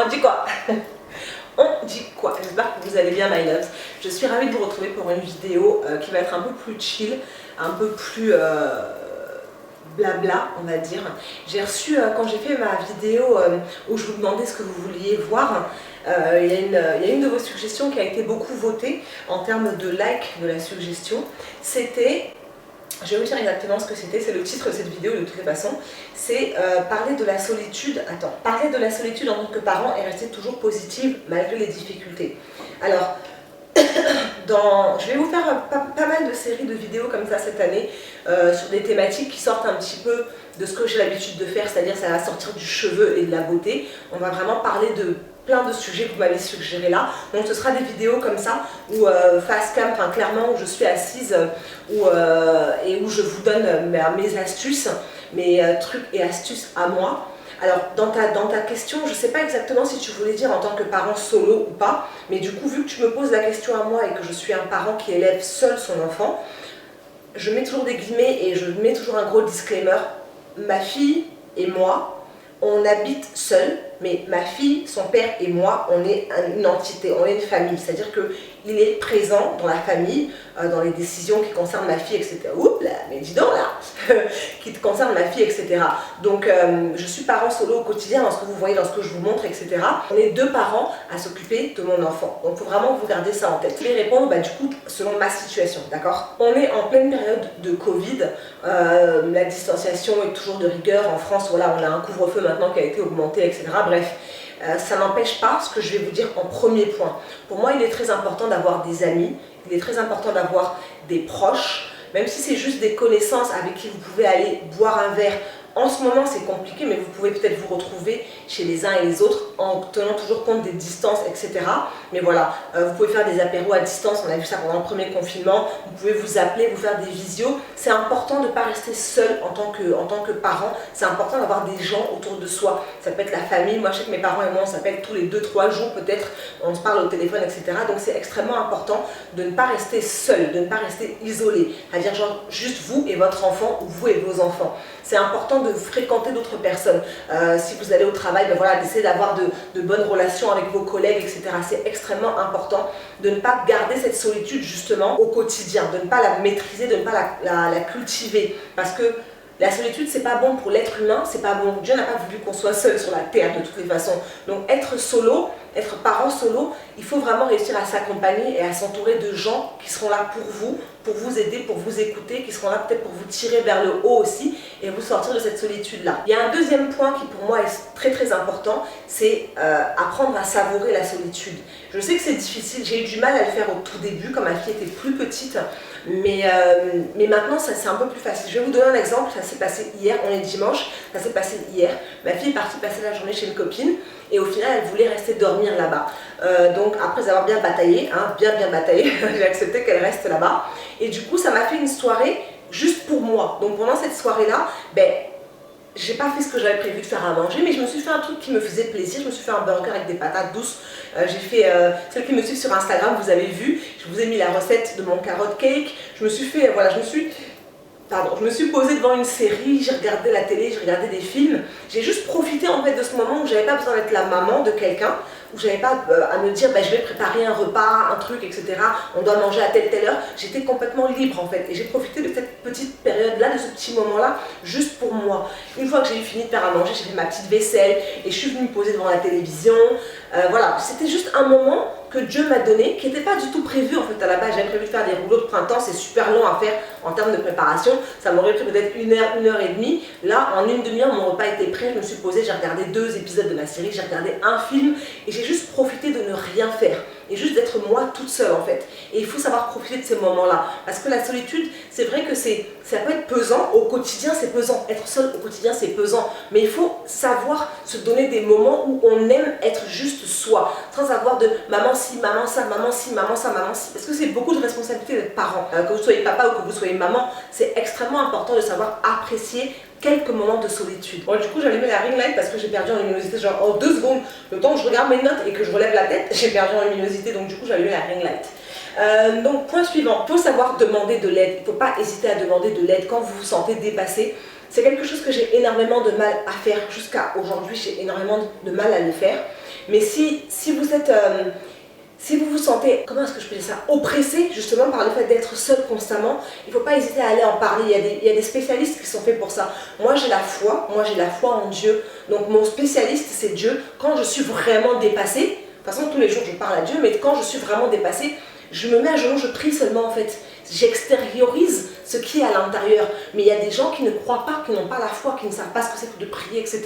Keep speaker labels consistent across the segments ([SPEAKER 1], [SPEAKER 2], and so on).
[SPEAKER 1] On dit quoi? On dit quoi? J'espère que vous allez bien, my loves. Je suis ravie de vous retrouver pour une vidéo qui va être un peu plus chill, un peu plus blabla, on va dire. J'ai reçu, quand j'ai fait ma vidéo où je vous demandais ce que vous vouliez voir, il y a une de vos suggestions qui a été beaucoup votée en termes de like de la suggestion. C'était... Je vais vous dire exactement ce que c'était, c'est le titre de cette vidéo de toutes les façons. C'est parler de la solitude. Attends, parler de la solitude en tant que parent et rester toujours positive malgré les difficultés. Alors, je vais vous faire pas mal de séries de vidéos comme ça cette année sur des thématiques qui sortent un petit peu de ce que j'ai l'habitude de faire, c'est-à-dire ça va sortir du cheveu et de la beauté. On va vraiment parler de plein de sujets que vous m'avez suggérés là. Donc ce sera des vidéos comme ça, où face cam, enfin clairement, où je suis assise et où je vous donne mes astuces, mes trucs et astuces à moi. Alors dans ta question, je ne sais pas exactement si tu voulais dire en tant que parent solo ou pas, mais du coup vu que tu me poses la question à moi et que je suis un parent qui élève seul son enfant, je mets toujours des guillemets et je mets toujours un gros disclaimer. Ma fille et moi, on habite seuls, mais ma fille, son père et moi, on est une entité, on est une famille. C'est-à-dire qu'il est présent dans la famille, dans les décisions qui concernent ma fille, etc. Oups là, mais dis donc là, qui concernent ma fille, etc. Donc je suis parent solo au quotidien, dans ce que vous voyez, dans ce que je vous montre, etc. On est deux parents à s'occuper de mon enfant. Donc il faut vraiment vous garder ça en tête. Je vais répondre du coup selon ma situation, d'accord? On est en pleine période de Covid, la distanciation est toujours de rigueur. En France, voilà, on a un couvre-feu maintenant qui a été augmenté, etc. Bref, ça n'empêche pas ce que je vais vous dire en premier point. Pour moi, il est très important d'avoir des amis, il est très important d'avoir des proches, même si c'est juste des connaissances avec qui vous pouvez aller boire un verre. En ce moment, c'est compliqué, mais vous pouvez peut-être vous retrouver chez les uns et les autres en tenant toujours compte des distances, etc. Mais voilà, vous pouvez faire des apéros à distance, on a vu ça pendant le premier confinement, vous pouvez vous appeler, vous faire des visios. C'est important de ne pas rester seul en tant que parent, c'est important d'avoir des gens autour de soi. Ça peut être la famille, moi je sais que mes parents et moi on s'appelle tous les 2-3 jours peut-être, on se parle au téléphone, etc. Donc c'est extrêmement important de ne pas rester seul, de ne pas rester isolé, c'est-à-dire genre juste vous et votre enfant ou vous et vos enfants. C'est important de fréquenter d'autres personnes. Si vous allez au travail, ben voilà, d'essayer d'avoir de bonnes relations avec vos collègues, etc. C'est extrêmement important de ne pas garder cette solitude justement au quotidien, de ne pas la maîtriser, de ne pas la cultiver. Parce que la solitude, c'est pas bon pour l'être humain, c'est pas bon. Dieu n'a pas voulu qu'on soit seul sur la terre de toutes les façons. Donc être solo, être parent solo, il faut vraiment réussir à s'accompagner et à s'entourer de gens qui seront là pour vous aider, pour vous écouter, qui seront là peut-être pour vous tirer vers le haut aussi et vous sortir de cette solitude-là. Il y a un deuxième point qui pour moi est très très important, c'est apprendre à savourer la solitude. Je sais que c'est difficile, j'ai eu du mal à le faire au tout début quand ma fille était plus petite, mais maintenant ça c'est un peu plus facile. Je vais vous donner un exemple, ça s'est passé hier, on est dimanche, ça s'est passé hier. Ma fille est partie passer la journée chez une copine et au final elle voulait rester dormir là-bas. Donc après avoir bien bataillé, bien bataillé, j'ai accepté qu'elle reste là-bas. Et du coup ça m'a fait une soirée juste pour moi. Donc pendant cette soirée-là, j'ai pas fait ce que j'avais prévu de faire à manger, mais je me suis fait un truc qui me faisait plaisir. Je me suis fait un burger avec des patates douces. J'ai fait, celles qui me suivent sur Instagram, vous avez vu, je vous ai mis la recette de mon carrot cake. Je me suis fait, voilà, je me suis posée devant une série, j'ai regardé la télé, j'ai regardé des films. J'ai juste profité en fait de ce moment où j'avais pas besoin d'être la maman de quelqu'un, où j'avais pas à me dire je vais préparer un repas, un truc, etc. On doit manger à telle heure. J'étais complètement libre en fait et j'ai profité de cette petite période-là, de ce petit moment-là, juste pour moi. Une fois que j'ai fini de faire à manger, j'ai fait ma petite vaisselle et je suis venue me poser devant la télévision. Voilà, c'était juste un moment que Dieu m'a donné, qui n'était pas du tout prévu en fait à la base. J'avais prévu de faire des rouleaux de printemps, c'est super long à faire en termes de préparation. Ça m'aurait pris peut-être 1 heure et demie. Là, en une demi-heure, mon repas était prêt. Je me suis posée, j'ai regardé 2 épisodes de ma série, j'ai regardé un film et j'ai juste profité de ne rien faire et juste d'être moi toute seule en fait. Et il faut savoir profiter de ces moments-là parce que la solitude, c'est vrai que ça peut être pesant, au quotidien c'est pesant, être seul au quotidien c'est pesant, mais il faut savoir se donner des moments où on aime être juste soi, sans avoir de maman si, maman ça, maman si, maman ça, maman si, parce que c'est beaucoup de responsabilité d'être parent, que vous soyez papa ou que vous soyez maman, c'est extrêmement important de savoir apprécier quelques moments de solitude. Bon, du coup, j'avais mis la ring light parce que j'ai perdu en luminosité, genre en 2 secondes. Le temps où je regarde mes notes et que je relève la tête, j'ai perdu en luminosité, donc du coup, j'avais mis la ring light. Donc, point suivant, il faut savoir demander de l'aide. Il ne faut pas hésiter à demander de l'aide quand vous vous sentez dépassé. C'est quelque chose que j'ai énormément de mal à faire jusqu'à aujourd'hui, j'ai énormément de mal à le faire. Mais si vous êtes... si vous vous sentez, comment est-ce que je peux dire ça, oppressé justement par le fait d'être seul constamment, il ne faut pas hésiter à aller en parler. Il y a des spécialistes qui sont faits pour ça. Moi j'ai la foi en Dieu. Donc mon spécialiste c'est Dieu. Quand je suis vraiment dépassée, de toute façon tous les jours je parle à Dieu, mais quand je suis vraiment dépassée, je me mets à genoux, je prie seulement en fait. J'extériorise ce qui est à l'intérieur. Mais il y a des gens qui ne croient pas, qui n'ont pas la foi, qui ne savent pas ce que c'est que de prier, etc.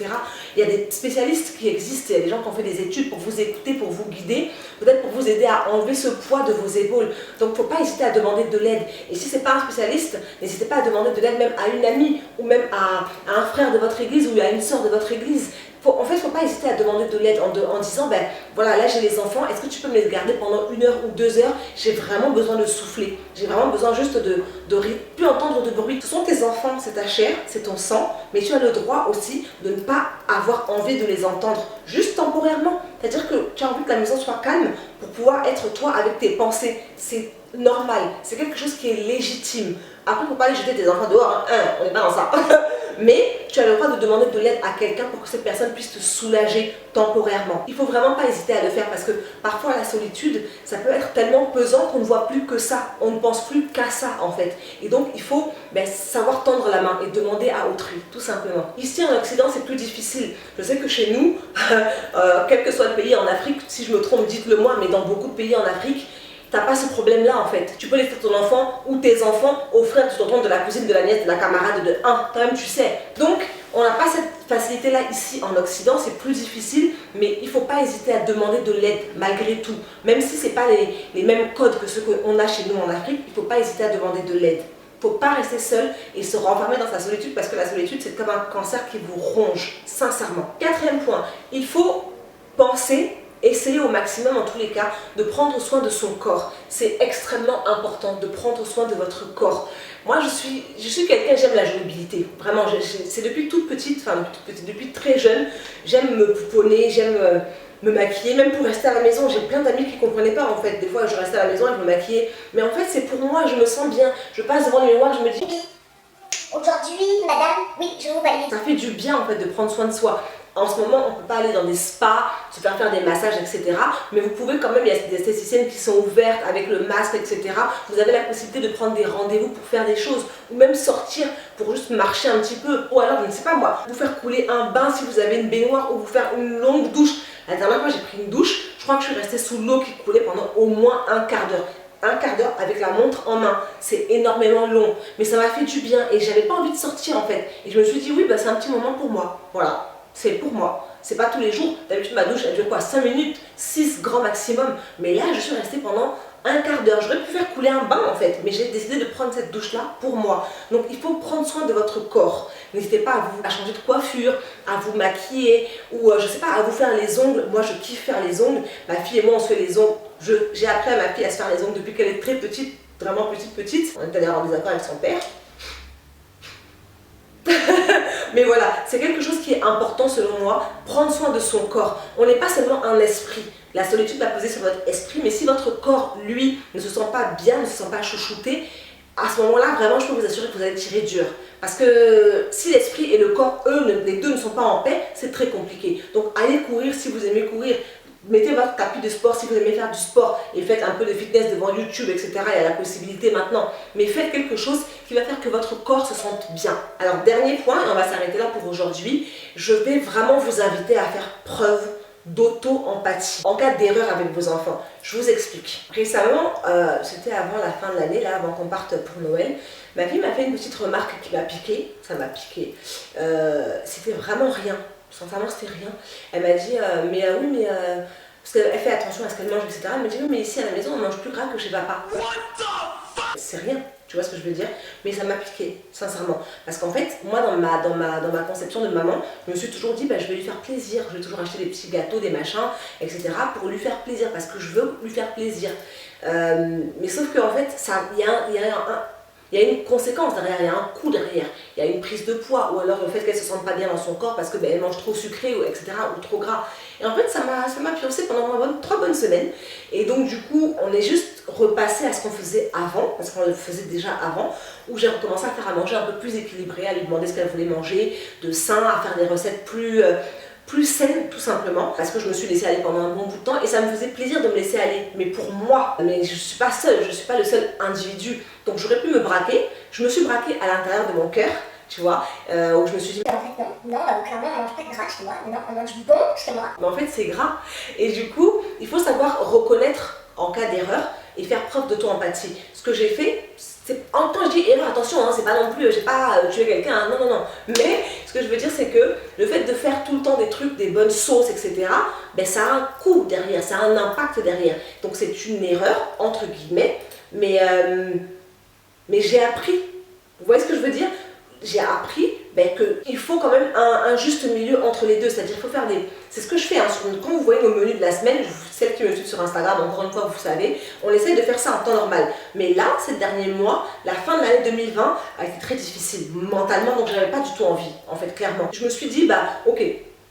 [SPEAKER 1] Il y a des spécialistes qui existent, il y a des gens qui ont fait des études pour vous écouter, pour vous guider, peut-être pour vous aider à enlever ce poids de vos épaules. Donc il ne faut pas hésiter à demander de l'aide. Et si ce n'est pas un spécialiste, n'hésitez pas à demander de l'aide même à une amie, ou même à un frère de votre église, ou à une soeur de votre église. En fait, il ne faut pas hésiter à demander de l'aide en disant, ben voilà, là j'ai les enfants, est-ce que tu peux me les garder pendant 1 heure ou 2 heures? J'ai vraiment besoin de souffler, j'ai vraiment besoin juste de plus entendre de bruit. Ce sont tes enfants, c'est ta chair, c'est ton sang, mais tu as le droit aussi de ne pas avoir envie de les entendre, juste temporairement. C'est-à-dire que tu as envie que la maison soit calme pour pouvoir être toi avec tes pensées. C'est normal, c'est quelque chose qui est légitime. Après, il ne faut pas aller jeter tes enfants dehors, hein. On n'est pas dans ça. Mais tu as le droit de demander de l'aide à quelqu'un pour que cette personne puisse te soulager temporairement. Il ne faut vraiment pas hésiter à le faire parce que parfois la solitude, ça peut être tellement pesant qu'on ne voit plus que ça. On ne pense plus qu'à ça en fait. Et donc il faut savoir tendre la main et demander à autrui, tout simplement. Ici en Occident, c'est plus difficile. Je sais que chez nous, quel que soit le pays en Afrique, si je me trompe, dites-le moi, mais dans beaucoup de pays en Afrique, t'as pas ce problème-là en fait. Tu peux laisser ton enfant ou tes enfants au frère de ton tonton, de la cousine, de la nièce, de la camarade, de un. Toi-même, tu sais. Donc, on n'a pas cette facilité-là ici en Occident. C'est plus difficile, mais il ne faut pas hésiter à demander de l'aide malgré tout. Même si ce n'est pas les mêmes codes que ceux qu'on a chez nous en Afrique, il ne faut pas hésiter à demander de l'aide. Il ne faut pas rester seul et se renfermer dans sa solitude parce que la solitude, c'est comme un cancer qui vous ronge, sincèrement. 4e point, il faut penser. Essayez au maximum, en tous les cas, de prendre soin de son corps. C'est extrêmement important de prendre soin de votre corps. Moi, je suis quelqu'un, j'aime la jouabilité. Vraiment, c'est depuis toute petite, depuis très jeune, j'aime me pouponner, j'aime me maquiller, même pour rester à la maison. J'ai plein d'amis qui ne comprenaient pas, en fait. Des fois, je restais à la maison et je me maquillais. Mais en fait, c'est pour moi, je me sens bien. Je passe devant le miroir, je me dis...
[SPEAKER 2] Oui, aujourd'hui, madame, oui, je vous valide.
[SPEAKER 1] Ça fait du bien, en fait, de prendre soin de soi. En ce moment, on ne peut pas aller dans des spas, se faire des massages, etc. Mais vous pouvez quand même, il y a des esthéticiennes qui sont ouvertes avec le masque, etc. Vous avez la possibilité de prendre des rendez-vous pour faire des choses. Ou même sortir pour juste marcher un petit peu. Ou alors, je ne sais pas moi, vous faire couler un bain si vous avez une baignoire ou vous faire une longue douche. La dernière fois, j'ai pris une douche. Je crois que je suis restée sous l'eau qui coulait pendant au moins un quart d'heure. Un quart d'heure avec la montre en main, c'est énormément long, mais ça m'a fait du bien et j'avais pas envie de sortir en fait. Et je me suis dit oui, c'est un petit moment pour moi, voilà, c'est pour moi. C'est pas tous les jours, d'habitude ma douche elle dure quoi, 5 minutes, 6 grand maximum, mais là je suis restée pendant un quart d'heure. J'aurais pu faire couler un bain en fait, mais j'ai décidé de prendre cette douche là pour moi. Donc il faut prendre soin de votre corps. N'hésitez pas à changer de coiffure, à vous maquiller ou je sais pas, à vous faire les ongles. Moi je kiffe faire les ongles, ma fille et moi on se fait les ongles. J'ai appris à ma fille à se faire les ongles depuis qu'elle est très petite, vraiment petite. On est allé avoir des accords avec son père. Mais voilà, c'est quelque chose qui est important selon moi, prendre soin de son corps. On n'est pas seulement un esprit. La solitude va peser sur votre esprit, mais si votre corps, lui, ne se sent pas bien, ne se sent pas chouchouté, à ce moment-là, vraiment, je peux vous assurer que vous allez tirer dur. Parce que si l'esprit et le corps, eux, les deux ne sont pas en paix, c'est très compliqué. Donc allez courir si vous aimez courir. Mettez votre tapis de sport si vous aimez faire du sport et faites un peu de fitness devant YouTube, etc. Il y a la possibilité maintenant. Mais faites quelque chose qui va faire que votre corps se sente bien. Alors, dernier point, et on va s'arrêter là pour aujourd'hui. Je vais vraiment vous inviter à faire preuve d'auto-empathie en cas d'erreur avec vos enfants. Je vous explique. Récemment, c'était avant la fin de l'année, là, avant qu'on parte pour Noël, ma fille m'a fait une petite remarque qui m'a piqué. Ça m'a piqué. C'était vraiment rien. Sincèrement, c'était rien. Elle m'a dit, oui, parce qu'elle fait attention à ce qu'elle mange, etc. Elle m'a dit, oui, mais ici à la maison, on mange plus gras que chez papa. C'est rien, tu vois ce que je veux dire? Mais ça m'a piqué, sincèrement. Parce qu'en fait, moi, dans ma conception de maman, je me suis toujours dit, je vais lui faire plaisir. Je vais toujours acheter des petits gâteaux, des machins, etc. pour lui faire plaisir, parce que je veux lui faire plaisir. Mais sauf qu'en fait, il y il y a une conséquence derrière, il y a un coût derrière, il y a une prise de poids, ou alors le fait qu'elle se sente pas bien dans son corps parce que elle mange trop sucré, ou etc., ou trop gras. Et en fait, ça m'a pioncé pendant 3 bonnes semaines. Et donc du coup, on est juste repassé à ce qu'on faisait avant, parce qu'on le faisait déjà avant, où j'ai recommencé à faire à manger un peu plus équilibré, à lui demander ce qu'elle voulait manger, de sain, à faire des recettes plus saine tout simplement, parce que je me suis laissée aller pendant un bon bout de temps et ça me faisait plaisir de me laisser aller, mais pour moi. Mais je suis pas seule, je suis pas le seul individu, donc j'aurais pu me braquer. Je me suis braquée à l'intérieur de mon cœur, tu vois, où je me suis dit
[SPEAKER 2] en fait non, clairement on mange pas gras chez moi, non, on mange bon chez moi.
[SPEAKER 1] mais en fait c'est gras, et du coup il faut savoir reconnaître en cas d'erreur et faire preuve d'auto-empathie. Ce que j'ai fait, quand je dis erreur, attention, hein, c'est pas non plus, j'ai pas tué quelqu'un, hein, non, mais ce que je veux dire c'est que le fait de faire tout le temps des trucs, des bonnes sauces, etc., ça a un coût derrière, ça a un impact derrière, donc c'est une erreur, entre guillemets, mais j'ai appris, vous voyez ce que je veux dire? J'ai appris qu'il faut quand même un juste milieu entre les deux, c'est-à-dire qu'il faut faire des... C'est ce que je fais, hein, quand vous voyez nos menus de la semaine, celles qui me suivent sur Instagram, encore une fois vous savez, on essaye de faire ça en temps normal. Mais là, ces derniers mois, la fin de l'année 2020 a été très difficile mentalement, donc j'avais pas du tout envie, en fait, clairement. Je me suis dit, ok,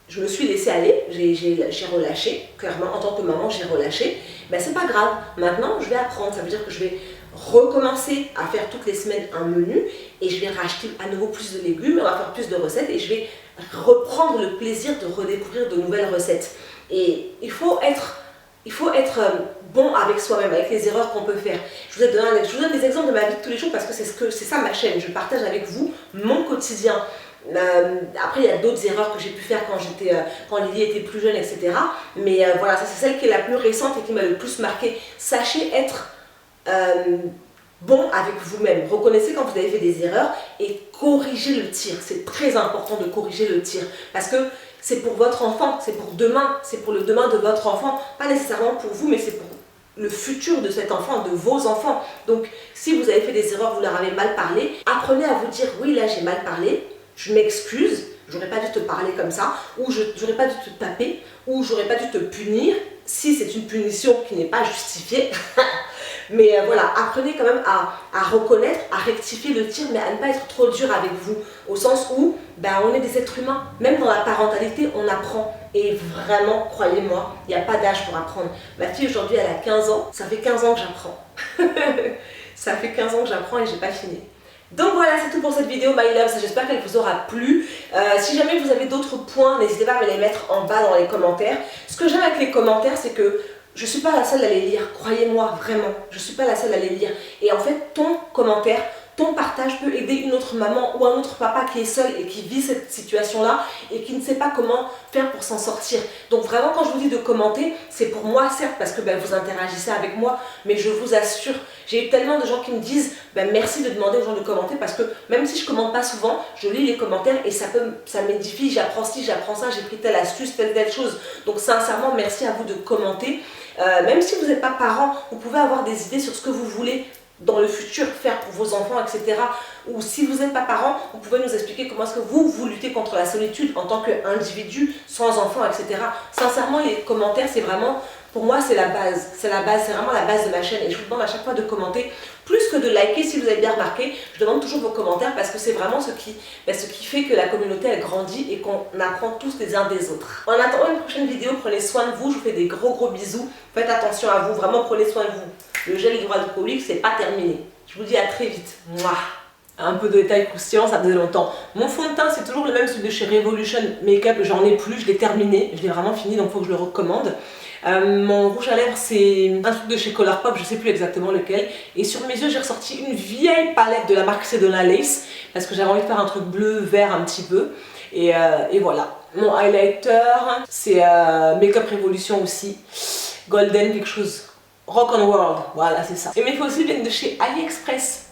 [SPEAKER 1] je me suis laissée aller, j'ai relâché, clairement, en tant que maman, j'ai relâché. C'est pas grave, maintenant je vais apprendre, ça veut dire que je vais recommencer à faire toutes les semaines un menu et je vais racheter à nouveau plus de légumes, on va faire plus de recettes et je vais reprendre le plaisir de redécouvrir de nouvelles recettes. Et il faut être bon avec soi-même, avec les erreurs qu'on peut faire. Je vous donne des exemples de ma vie de tous les jours parce que c'est ça ma chaîne, je partage avec vous mon quotidien. Après il y a d'autres erreurs que j'ai pu faire quand Lily était plus jeune, etc. Mais voilà, ça c'est celle qui est la plus récente et qui m'a le plus marqué. Sachez être bon avec vous-même. Reconnaissez quand vous avez fait des erreurs et corrigez le tir. C'est très important de corriger le tir parce que c'est pour votre enfant, c'est pour demain, c'est pour le demain de votre enfant, pas nécessairement pour vous, mais c'est pour le futur de cet enfant, de vos enfants. Donc si vous avez fait des erreurs, vous leur avez mal parlé, apprenez à vous dire oui, là j'ai mal parlé, je m'excuse, j'aurais pas dû te parler comme ça, ou j'aurais pas dû te taper, ou j'aurais pas dû te punir si c'est une punition qui n'est pas justifiée. Mais voilà, apprenez quand même à reconnaître, à rectifier le tir, mais à ne pas être trop dur avec vous. Au sens où on est des êtres humains. Même dans la parentalité, on apprend. Et vraiment, croyez-moi, il n'y a pas d'âge pour apprendre. Ma fille aujourd'hui, elle a 15 ans. Ça fait 15 ans que j'apprends. Ça fait 15 ans que j'apprends et j'ai pas fini. Donc voilà, c'est tout pour cette vidéo My Loves, j'espère qu'elle vous aura plu. Si jamais vous avez d'autres points, n'hésitez pas à me les mettre en bas dans les commentaires. Ce que j'aime avec les commentaires, c'est que je ne suis pas la seule à les lire, croyez-moi, vraiment, je ne suis pas la seule à les lire. Et en fait, ton commentaire, ton partage peut aider une autre maman ou un autre papa qui est seul et qui vit cette situation-là et qui ne sait pas comment faire pour s'en sortir. Donc vraiment, quand je vous dis de commenter, c'est pour moi, certes, parce que vous interagissez avec moi, mais je vous assure, j'ai eu tellement de gens qui me disent merci de demander aux gens de commenter parce que même si je ne commente pas souvent, je lis les commentaires et ça m'édifie, j'apprends ci, j'apprends ça, j'ai pris telle astuce, telle chose. Donc sincèrement, merci à vous de commenter. Même si vous n'êtes pas parent, vous pouvez avoir des idées sur ce que vous voulez dans le futur faire pour vos enfants, etc. Ou si vous n'êtes pas parent, vous pouvez nous expliquer comment est-ce que vous luttez contre la solitude en tant qu'individu, sans enfant, etc. Sincèrement, les commentaires, c'est vraiment, pour moi, c'est la base. C'est vraiment la base de ma chaîne. Et je vous demande à chaque fois de commenter, plus que de liker si vous avez bien remarqué. Je demande toujours vos commentaires parce que c'est vraiment ce qui fait que la communauté, elle grandit et qu'on apprend tous les uns des autres. En attendant une prochaine vidéo, prenez soin de vous. Je vous fais des gros bisous. Faites attention à vous, vraiment prenez soin de vous. Le gel hydroalcoolique, c'est pas terminé. Je vous dis à très vite. Mouah. Un peu de détails croustillants, ça faisait longtemps. Mon fond de teint, c'est toujours le même, celui de chez Revolution Makeup. J'en ai plus, je l'ai terminé. Je l'ai vraiment fini, donc il faut que je le recommande. Mon rouge à lèvres, c'est un truc de chez Colourpop, je sais plus exactement lequel. Et sur mes yeux, j'ai ressorti une vieille palette de la marque Sedona Lace parce que j'avais envie de faire un truc bleu, vert un petit peu. Et voilà. Mon highlighter, c'est Makeup Revolution aussi. Golden quelque chose. Rock on World, voilà c'est ça. Et mes faux cils viennent de chez AliExpress.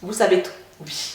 [SPEAKER 1] Vous savez tout, oui.